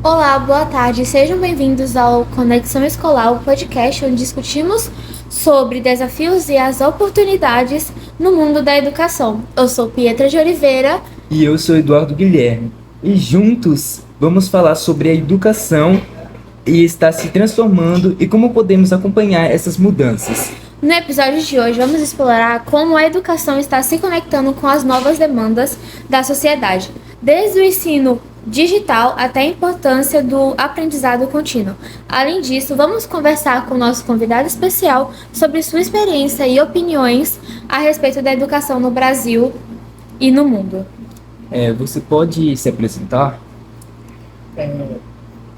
Olá, boa tarde. Sejam bem-vindos ao Conexão Escolar, o podcast onde discutimos sobre desafios e as oportunidades no mundo da educação. Eu sou Pietra de Oliveira. E eu sou Eduardo Guilherme. E juntos vamos falar sobre a educação e está se transformando e como podemos acompanhar essas mudanças. No episódio de hoje, vamos explorar como a educação está se conectando com as novas demandas da sociedade, desde o ensino digital até a importância do aprendizado contínuo. Além disso, vamos conversar com o nosso convidado especial sobre sua experiência e opiniões a respeito da educação no Brasil e no mundo. Você pode se apresentar?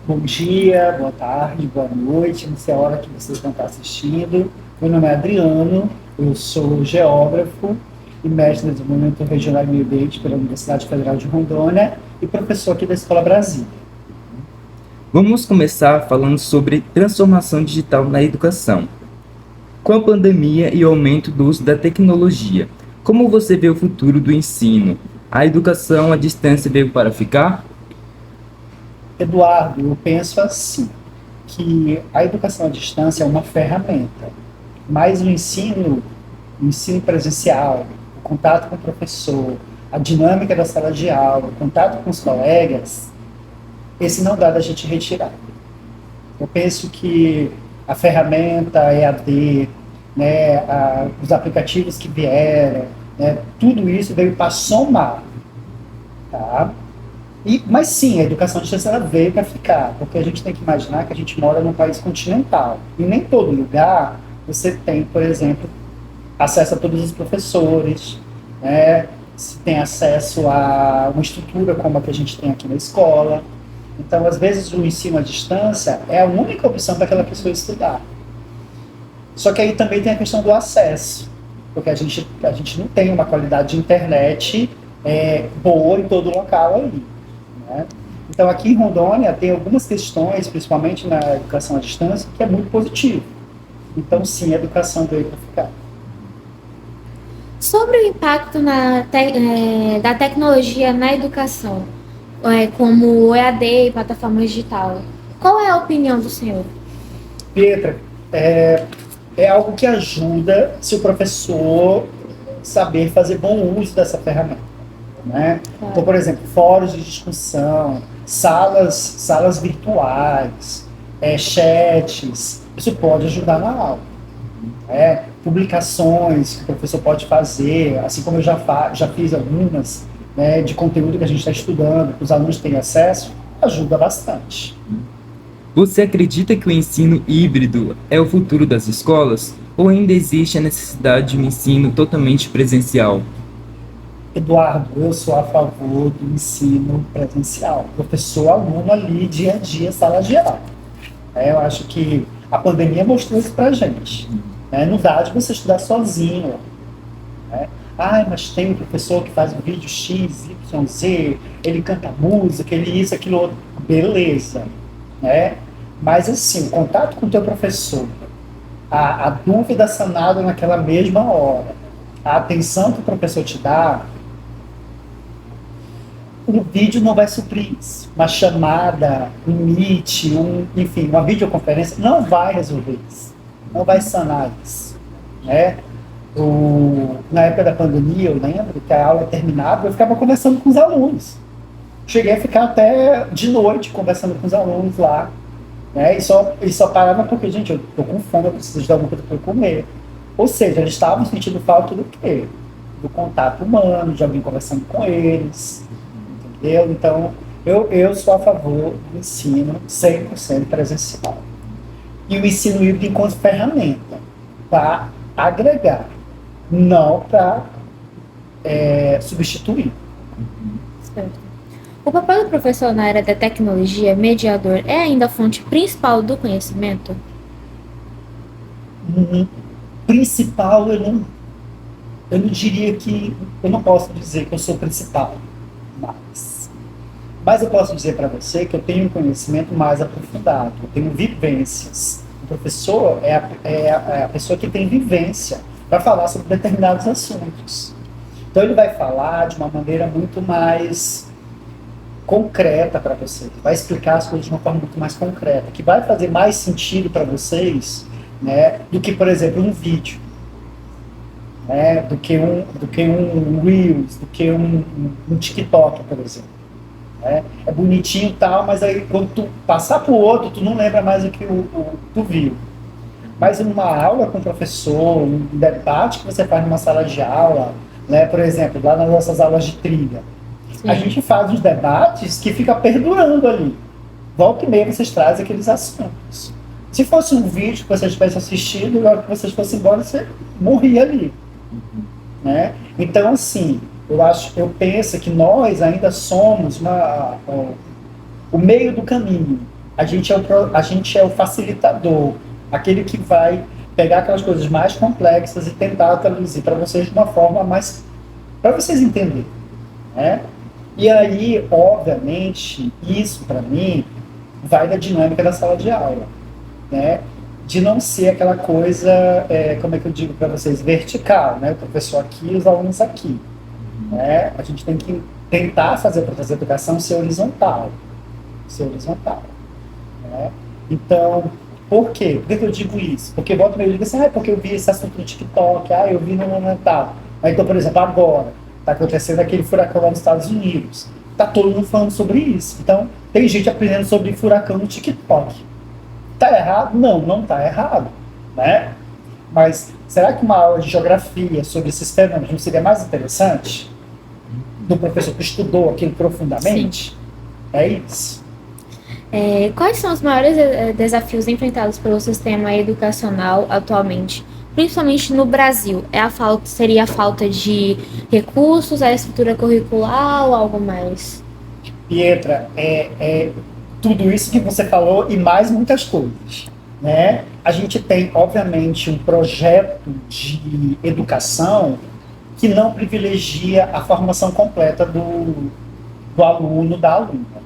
Bom dia, boa tarde, boa noite, não sei a hora que vocês vão estar assistindo. Meu nome é Adriano, eu sou geógrafo e mestre em desenvolvimento regional e meio ambiente pela Universidade Federal de Rondônia e professor aqui da Escola Brasil. Vamos começar falando sobre transformação digital na educação. Com a pandemia e o aumento do uso da tecnologia, como você vê o futuro do ensino? A educação à distância veio para ficar? Eduardo, eu penso assim, que a educação à distância é uma ferramenta, mas o ensino presencial, o contato com o professor, a dinâmica da sala de aula, o contato com os colegas, esse não dá da gente retirar. Eu penso que a ferramenta EAD, né, os aplicativos que vieram, né, tudo isso veio para somar, tá? Mas sim, a educação à distância ela veio para ficar, porque a gente tem que imaginar que a gente mora num país continental. E nem todo lugar você tem, por exemplo, acesso a todos os professores, né? Se tem acesso a uma estrutura como a que a gente tem aqui na escola. Então, às vezes, o ensino à distância é a única opção para aquela pessoa estudar. Só que aí também tem a questão do acesso, porque a gente não tem uma qualidade de internet boa em todo local aí. Né? Então, aqui em Rondônia, tem algumas questões, principalmente na educação à distância, que é muito positivo. Então, sim, a educação veio para ficar. Sobre o impacto da tecnologia na educação, como o EAD e plataforma digital, qual é a opinião do senhor? Pietra, é algo que ajuda se o professor saber fazer bom uso dessa ferramenta. Né? Claro. Então, por exemplo, fóruns de discussão, salas virtuais, chats, isso pode ajudar na aula. Publicações que o professor pode fazer, assim como eu já fiz algumas, né, de conteúdo que a gente está estudando, que os alunos têm acesso, ajuda bastante. Você acredita que o ensino híbrido é o futuro das escolas? Ou ainda existe a necessidade de um ensino totalmente presencial? Eduardo, eu sou a favor do ensino presencial. Professor, aluno ali, dia a dia, sala de aula. Eu acho que a pandemia mostrou isso pra gente. Não dá de você estudar sozinho. Mas tem um professor que faz um vídeo X, Y, Z, ele canta música, ele isso, aquilo outro. Beleza. Mas assim, o contato com o teu professor, a dúvida sanada naquela mesma hora, a atenção que o professor te dá, o vídeo não vai suprir isso. Uma chamada, um meet, enfim, uma videoconferência não vai resolver isso. Não vai sanar isso. Na época da pandemia, eu lembro que a aula terminava, eu ficava conversando com os alunos. Cheguei a ficar até de noite conversando com os alunos lá. E só parava porque, gente, eu tô com fome, eu preciso de alguma coisa para comer. Ou seja, eles estavam sentindo falta do quê? Do contato humano, de alguém conversando com eles. Entendeu? Então, eu sou a favor do ensino 100% presencial. E o ensino híbrido enquanto ferramenta para agregar, não para substituir. Certo. O papel do professor na área da tecnologia, mediador, é ainda a fonte principal do conhecimento? Principal, eu não diria que... Eu não posso dizer que eu sou principal, mas eu posso dizer para você que eu tenho um conhecimento mais aprofundado, eu tenho vivências. O professor é a pessoa que tem vivência para falar sobre determinados assuntos. Então ele vai falar de uma maneira muito mais concreta para vocês, vai explicar as coisas de uma forma muito mais concreta, que vai fazer mais sentido para vocês, né, do que, por exemplo, um vídeo, né, do que um Reels, do que um TikTok, por exemplo. Né? É bonitinho e tal, mas aí quando tu passar para o outro, tu não lembra mais o que tu viu. Mas numa aula com o professor, um debate que você faz numa sala de aula, né, por exemplo, lá nas nossas aulas de trilha, Sim. a gente faz uns debates que fica perdurando ali. Volta e meia vocês trazem aqueles assuntos. Se fosse um vídeo que vocês tivessem assistido, na hora que vocês fossem embora, você morria ali. Né? Então, assim, eu penso que nós ainda somos o meio do caminho. A gente é o facilitador, aquele que vai pegar aquelas coisas mais complexas e tentar traduzir para vocês de uma forma mais... para vocês entenderem. Né? E aí, obviamente, isso para mim vai da dinâmica da sala de aula, né? De não ser aquela coisa, como é que eu digo para vocês, vertical, né? O professor aqui e os alunos aqui. Né? A gente tem que tentar fazer o processo de educação ser horizontal. Né? Então, por quê? Por que eu digo isso? Porque volta e meia eu digo assim, porque eu vi esse assunto no TikTok, eu vi no Monumental. Então, por exemplo, agora, está acontecendo aquele furacão lá nos Estados Unidos. Está todo mundo falando sobre isso. Então, tem gente aprendendo sobre furacão no TikTok. Está errado? Não, não está errado. Né? Mas será que uma aula de geografia sobre esses fenômenos não seria mais interessante? Do professor que estudou aquilo profundamente? Sim. É isso. Quais são os maiores desafios enfrentados pelo sistema educacional atualmente? Principalmente no Brasil, seria a falta de recursos, a estrutura curricular ou algo mais? Pietra, tudo isso que você falou e mais muitas coisas. Né? A gente tem, obviamente, um projeto de educação que não privilegia a formação completa do aluno, da aluna.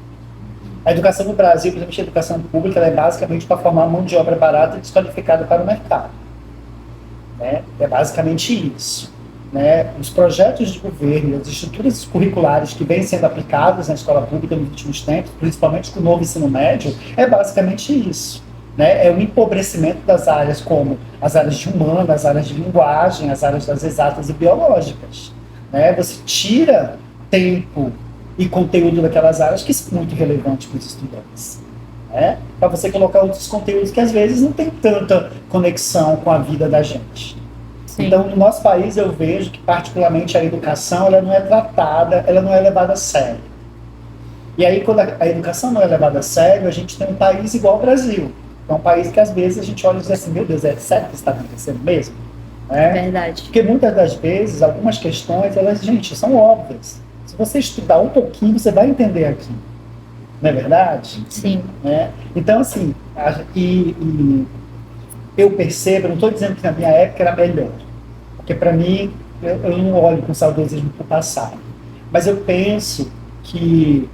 A educação no Brasil, principalmente a educação pública, ela é basicamente para formar mão de obra barata e desqualificada para o mercado. Né? É basicamente isso. Né? Os projetos de governo, as estruturas curriculares que vêm sendo aplicadas na escola pública nos últimos tempos, principalmente com o novo ensino médio, é basicamente isso. Né? É o empobrecimento das áreas como as áreas de humanas, as áreas de linguagem, as áreas das exatas e biológicas. Né? Você tira tempo e conteúdo daquelas áreas que são muito relevantes para os estudantes. Né? Para você colocar outros conteúdos que às vezes não tem tanta conexão com a vida da gente. Sim. Então, no nosso país, eu vejo que, particularmente, a educação ela não é tratada, ela não é levada a sério. E aí, quando a educação não é levada a sério, a gente tem um país igual ao Brasil. É um país que, às vezes, a gente olha e diz assim, meu Deus, é sério que isso está acontecendo mesmo? Né? Verdade. Porque, muitas das vezes, algumas questões, elas, gente, são óbvias. Se você estudar um pouquinho, você vai entender aqui. Não é verdade? Sim. Né? Então, assim, eu percebo, eu não estou dizendo que na minha época era melhor, porque para mim, eu não olho com saudosismo para o passado, mas eu penso que,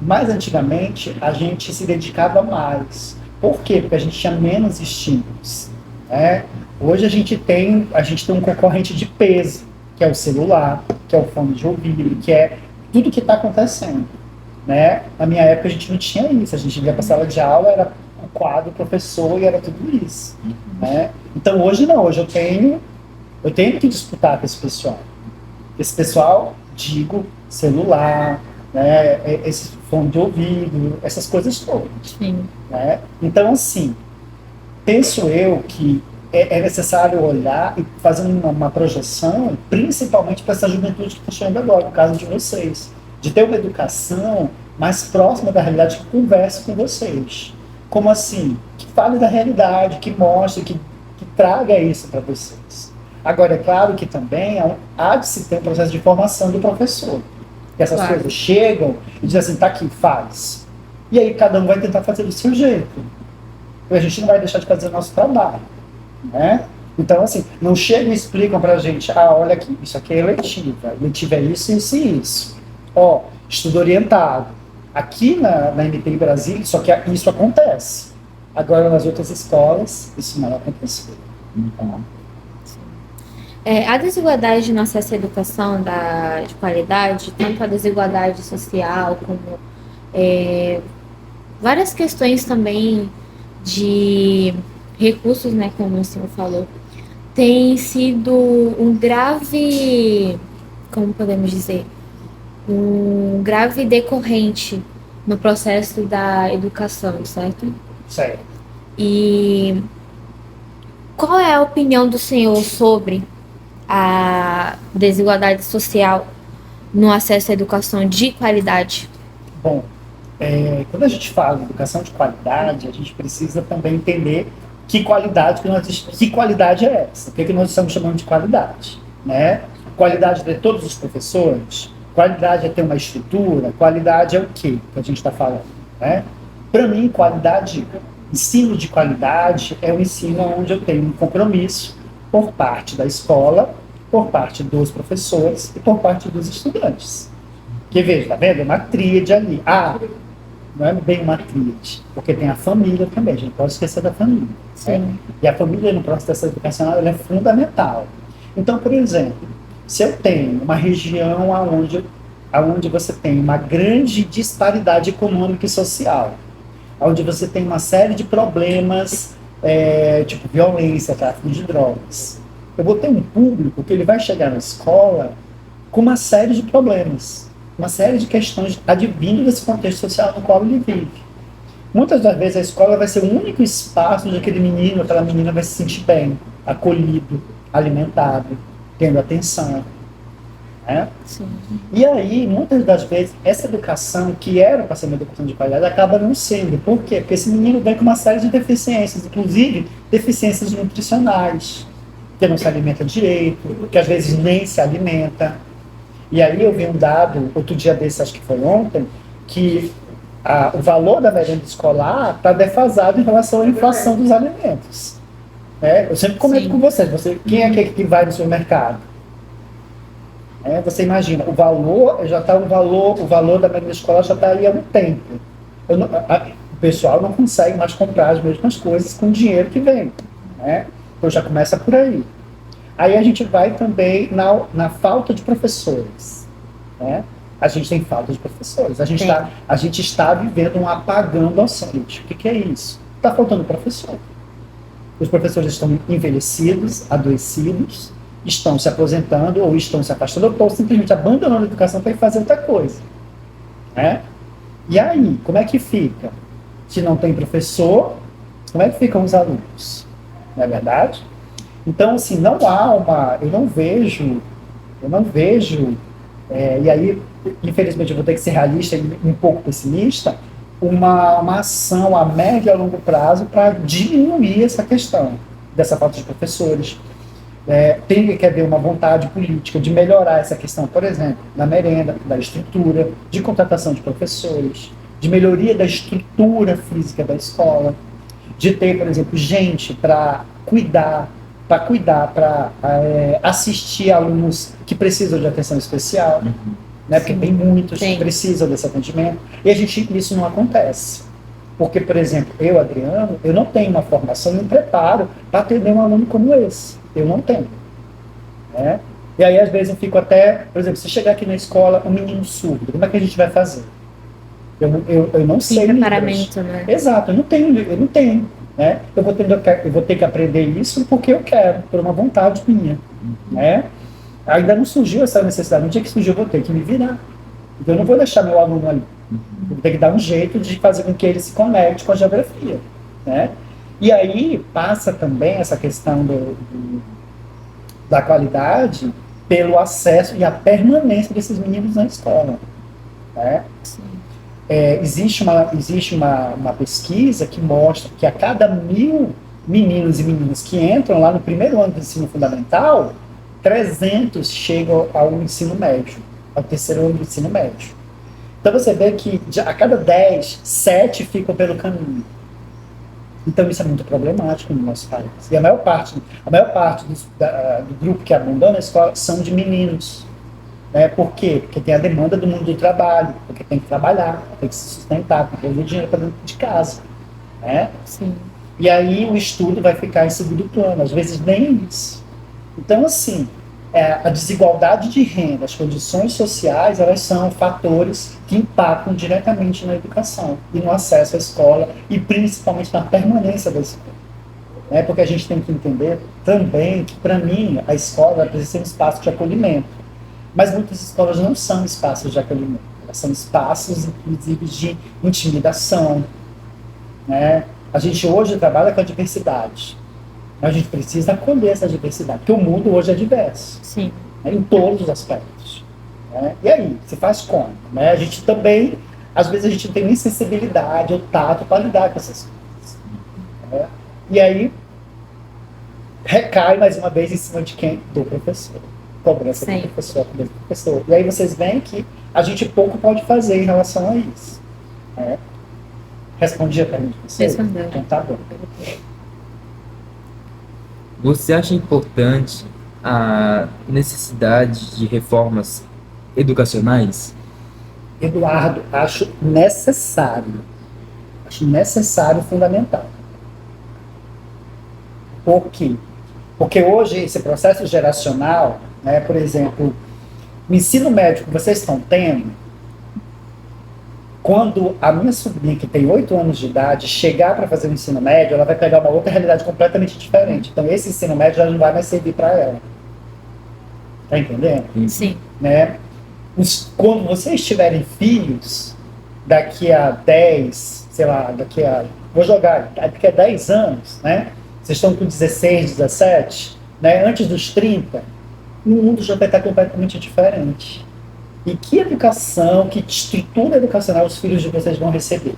mais antigamente, a gente se dedicava mais. Por quê? Porque a gente tinha menos estímulos. Né? Hoje a gente tem um concorrente de peso, que é o celular, que é o fone de ouvido, que é tudo que está acontecendo. Né? Na minha época a gente não tinha isso, a gente ia para a sala de aula, era o quadro, o professor e era tudo isso. Né? Então hoje não, hoje eu tenho que disputar com esse pessoal. Esse pessoal, digo, celular, né? Esse fone de ouvido, essas coisas todas. Sim. Né? Então, assim, penso eu que é necessário olhar e fazer uma projeção, principalmente para essa juventude que está chegando agora, no caso de vocês, de ter uma educação mais próxima da realidade, que converse com vocês. Como assim? Que fale da realidade, que mostre, que traga isso para vocês. Agora, é claro que também há de se ter um processo de formação do professor. Que essas coisas chegam e dizem assim, tá aqui, faz. E aí cada um vai tentar fazer do seu jeito. E a gente não vai deixar de fazer o nosso trabalho. Né? Então, assim, não chegam e explicam pra gente, olha aqui, isso aqui é eletiva. Eletiva é isso, isso e isso. Estudo orientado. Aqui na MPI Brasil, isso acontece. Agora, nas outras escolas, isso não aconteceu. A desigualdade no acesso à educação de qualidade, tanto a desigualdade social como Várias questões também de recursos, né, como o senhor falou, tem sido um grave, como podemos dizer, um grave decorrente no processo da educação, certo? Certo. E qual é a opinião do senhor sobre a desigualdade social no acesso à educação de qualidade? Bom, quando a gente fala de educação de qualidade, a gente precisa também entender que qualidade é essa? O que nós estamos chamando de qualidade, né? Qualidade é ter todos os professores? Qualidade é ter uma estrutura? Qualidade é o quê que a gente está falando, né? Para mim, qualidade, ensino de qualidade é um ensino onde eu tenho um compromisso por parte da escola, por parte dos professores e por parte dos estudantes. Que veja, tá vendo? É uma tríade ali. Não é bem uma tríade, porque tem a família também, a gente não pode esquecer da família. Né? E a família no processo educacional ela é fundamental. Então, por exemplo, se eu tenho uma região onde você tem uma grande disparidade econômica e social, onde você tem uma série de problemas, tipo violência, tráfico de drogas, eu vou ter um público que ele vai chegar na escola com uma série de problemas, uma série de questões advindo desse contexto social no qual ele vive. Muitas das vezes a escola vai ser o único espaço onde aquele menino, aquela menina vai se sentir bem, acolhido, alimentado, tendo atenção. Né? Sim. E aí, muitas das vezes, essa educação, que era para ser uma educação de qualidade, acaba não sendo. Por quê? Porque esse menino vem com uma série de deficiências, inclusive deficiências nutricionais, que não se alimenta direito, que às vezes nem se alimenta. E aí eu vi um dado, outro dia desse, acho que foi ontem, que o valor da merenda escolar está defasado em relação à inflação dos alimentos. Eu sempre comento com vocês, quem é que vai no supermercado? Você imagina, o valor da merenda escolar já está aí há um tempo. O pessoal não consegue mais comprar as mesmas coisas com o dinheiro que vem. Então já começa por aí. Aí a gente vai também na falta de professores. A gente tem falta de professores. A gente está vivendo um apagão docente. O que é isso? Está faltando professor. Os professores estão envelhecidos, adoecidos, estão se aposentando, ou estão se afastando, ou estão simplesmente abandonando a educação para ir fazer outra coisa. E aí, como é que fica? Se não tem professor, como é que ficam os alunos? Não é verdade? Então, assim, não há eu não vejo, e aí, infelizmente, eu vou ter que ser realista e um pouco pessimista, uma ação a médio e a longo prazo para diminuir essa questão dessa falta de professores. Tem que haver uma vontade política de melhorar essa questão, por exemplo, da merenda, da estrutura, de contratação de professores, de melhoria da estrutura física da escola, de ter, por exemplo, gente para assistir alunos que precisam de atenção especial, porque tem muitos que precisam desse atendimento, e isso não acontece. Porque, por exemplo, eu, Adriano, eu não tenho uma formação e um preparo para atender um aluno como esse. Eu não tenho. E aí, às vezes, eu fico até... Por exemplo, se chegar aqui na escola, um menino surdo, como é que a gente vai fazer? Eu não sei. Preparamento, né? Exato, eu não tenho. Eu vou ter que aprender isso porque eu quero, por uma vontade minha. Ainda não surgiu essa necessidade. No dia que surgiu, eu vou ter que me virar. Então, eu não vou deixar meu aluno ali. Eu vou ter que dar um jeito de fazer com que ele se conecte com a geografia. E aí passa também essa questão da qualidade pelo acesso e a permanência desses meninos na escola. Existe uma pesquisa que mostra que a cada 1.000 meninos e meninas que entram lá no primeiro ano do ensino fundamental, 300 chegam ao ensino médio, ao terceiro ano do ensino médio. Então você vê que a cada 10, 7 ficam pelo caminho. Então isso é muito problemático no nosso país. E a maior parte do grupo que abandona a escola são de meninos. Por quê? Porque tem a demanda do mundo do trabalho, porque tem que trabalhar, tem que se sustentar, tem que ter dinheiro para dentro de casa. Sim. E aí o estudo vai ficar em segundo plano, às vezes nem isso. Então, assim, a desigualdade de renda, as condições sociais, elas são fatores que impactam diretamente na educação e no acesso à escola e principalmente na permanência da escola. Porque a gente tem que entender também que, para mim, a escola precisa ser um espaço de acolhimento. Mas muitas escolas não são espaços de acolhimento. Elas são espaços, inclusive, de intimidação. A gente hoje trabalha com a diversidade. A gente precisa acolher essa diversidade, porque o mundo hoje é diverso. Sim. Em todos os aspectos. E aí, você faz como? A gente também, às vezes, a gente não tem nem sensibilidade ou tato para lidar com essas coisas. E aí, recai mais uma vez em cima de quem? Do professor. Cobrança do professor, cobrança do professor. E aí vocês veem que a gente pouco pode fazer em relação a isso. Respondi a pergunta de vocês? Respondeu. Então tá bom. Você acha importante a necessidade de reformas educacionais? Eduardo, acho necessário. Acho necessário e fundamental. Por quê? Porque hoje esse processo geracional, por exemplo, o ensino médio que vocês estão tendo, quando a minha sobrinha, que tem 8 anos de idade, chegar para fazer o ensino médio, ela vai pegar uma outra realidade completamente diferente. Então esse ensino médio já não vai mais servir para ela. Tá entendendo? Sim. Quando vocês tiverem filhos, daqui a 10, sei lá, daqui a 10 anos, vocês estão com 16, 17, antes dos 30, o mundo já vai estar completamente diferente. E que educação, que estrutura educacional os filhos de vocês vão receber?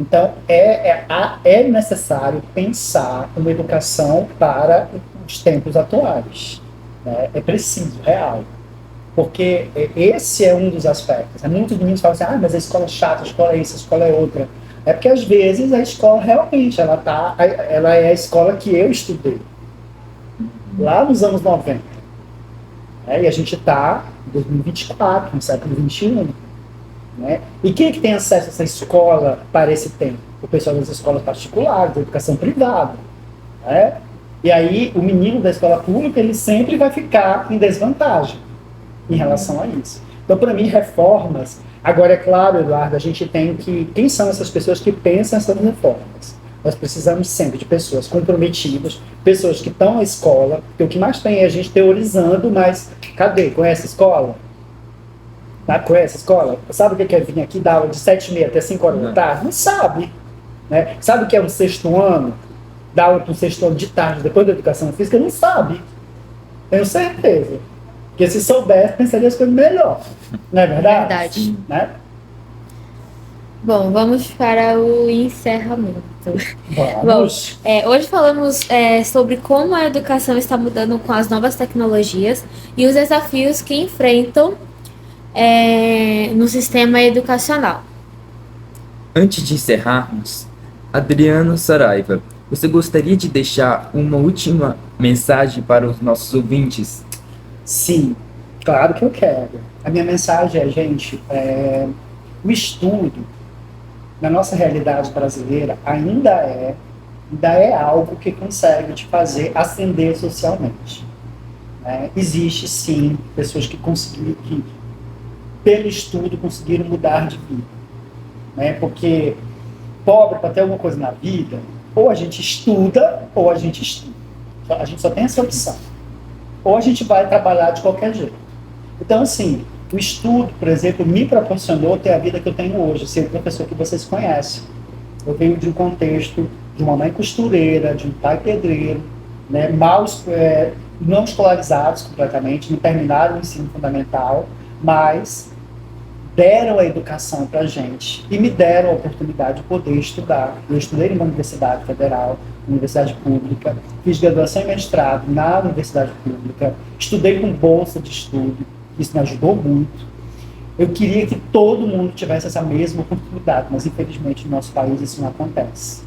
Então, é necessário pensar uma educação para os tempos atuais. É preciso, real. Porque esse é um dos aspectos. Muitos meninos falam assim, mas a escola é chata, a escola é isso, a escola é outra. É porque, às vezes, a escola realmente, ela é a escola que eu estudei. Lá nos anos 90. E a gente está em 2024, no século XXI. E quem é que tem acesso a essa escola para esse tempo? O pessoal das escolas particulares, da educação privada. E aí, o menino da escola pública, ele sempre vai ficar em desvantagem em relação a isso. Então, para mim, reformas... Agora, é claro, Eduardo, a gente tem que... Quem são essas pessoas que pensam essas reformas? Nós precisamos sempre de pessoas comprometidas, pessoas que estão na escola, porque o que mais tem é a gente teorizando, mas cadê? Conhece a escola? Conhece a escola? Sabe o que é vir aqui dar aula de 7h30 até 5 horas da tarde? Não sabe. Sabe o que é um sexto ano? Dar aula para um sexto ano de tarde, depois da educação física? Não sabe. Tenho certeza. Porque se soubesse, pensaria as coisas melhor. Não é verdade? Verdade. Bom, vamos para o encerramento. Vamos. Bom, hoje falamos sobre como a educação está mudando com as novas tecnologias e os desafios que enfrentam no sistema educacional. Antes de encerrarmos, Adriano Saraiva, você gostaria de deixar uma última mensagem para os nossos ouvintes? Sim, claro que eu quero. A minha mensagem é, gente, o estudo na nossa realidade brasileira ainda é algo que consegue te fazer ascender socialmente. Existe, sim, pessoas que pelo estudo, conseguiram mudar de vida. Porque pobre, para ter alguma coisa na vida, ou a gente estuda, ou a gente estuda. A gente só tem essa opção. Ou a gente vai trabalhar de qualquer jeito. Então, assim, o estudo, por exemplo, me proporcionou ter a vida que eu tenho hoje, ser o professor que vocês conhecem. Eu venho de um contexto de uma mãe costureira, de um pai pedreiro, não escolarizados completamente, não terminaram o ensino fundamental, mas deram a educação para a gente e me deram a oportunidade de poder estudar. Eu estudei numa universidade federal, universidade pública, fiz graduação e mestrado na universidade pública, estudei com bolsa de estudo, isso me ajudou muito. Eu queria que todo mundo tivesse essa mesma oportunidade, mas infelizmente no nosso país isso não acontece.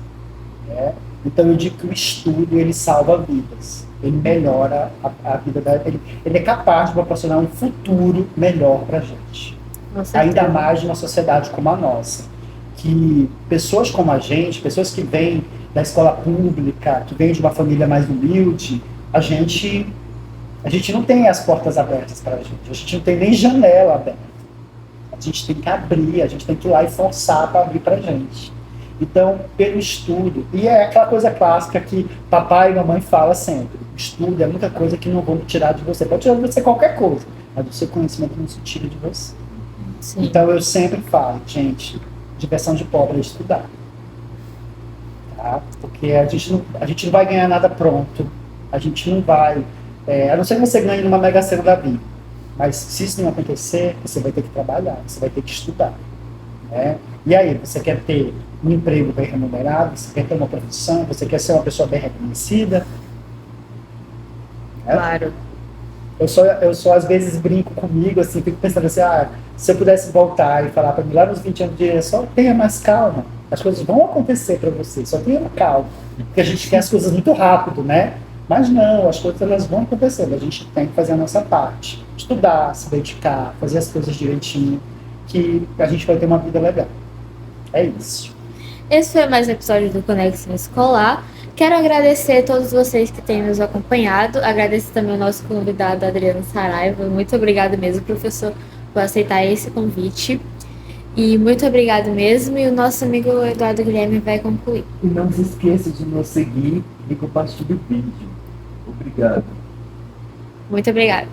Então eu digo que o estudo, ele salva vidas, ele melhora a vida ele é capaz de proporcionar um futuro melhor para a gente. Ainda mais numa sociedade como a nossa, que pessoas como a gente, pessoas que vêm da escola pública, que vêm de uma família mais humilde, a gente A gente não tem as portas abertas para a gente não tem nem janela aberta. A gente tem que abrir, a gente tem que ir lá e forçar para abrir para a gente. Então, pelo estudo, e é aquela coisa clássica que papai e mamãe falam sempre, o estudo é a única coisa que não vão tirar de você. Pode tirar de você qualquer coisa, mas o seu conhecimento não se tira de você. Sim. Então, eu sempre falo, gente, diversão de pobre é estudar. Tá? Porque a gente não vai ganhar nada pronto, a gente não vai, a não ser que você ganhe numa Mega Sena da vida, mas se isso não acontecer, você vai ter que trabalhar, você vai ter que estudar. Né? E aí, você quer ter um emprego bem remunerado, você quer ter uma profissão, você quer ser uma pessoa bem reconhecida? Né? Claro. Eu só às vezes brinco comigo, assim, fico pensando assim, se eu pudesse voltar e falar para mim lá nos 20 anos de só tenha mais calma, as coisas vão acontecer para você, só tenha calma. Porque a gente quer as coisas muito rápido, né? Mas não, as coisas elas vão acontecendo, a gente tem que fazer a nossa parte. Estudar, se dedicar, fazer as coisas direitinho, que a gente vai ter uma vida legal. É isso. Esse foi mais um episódio do Conexão Escolar. Quero agradecer a todos vocês que têm nos acompanhado. Agradeço também ao nosso convidado, Adriano Saraiva. Muito obrigada mesmo, professor, por aceitar esse convite. E muito obrigado mesmo. E o nosso amigo Eduardo Guilherme vai concluir. E não se esqueça de nos seguir e compartilhar o vídeo. Obrigado. Muito obrigada.